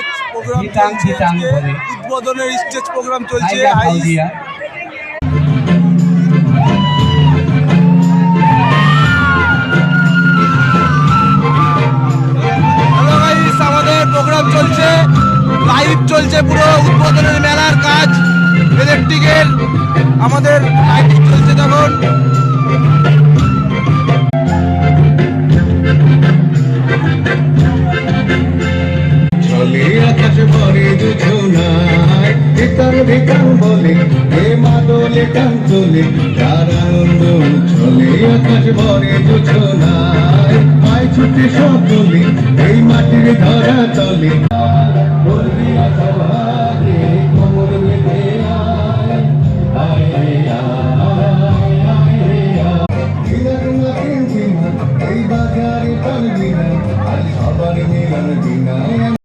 Stage programme চলছে, আজকে উদ্বোধনের স্টেজ প্রোগ্রাম চলছে। হ্যালো গাইস, আমাদের প্রোগ্রাম চলছে, লাইভ চলছে, পুরো উদ্বোধনের মেলার কাজ ইলেকট্রিকের, আমাদের লাইটিং চলছে তখন। আকাশ ভরে দুজনায় ভিতর ভিতর বলে হে মাদলে টান চলে তার আনন্দ চলে। আকাশ ভরে দুজনায় পায় ছুটে সব বলে এই মাটির ধরা তলে বলবি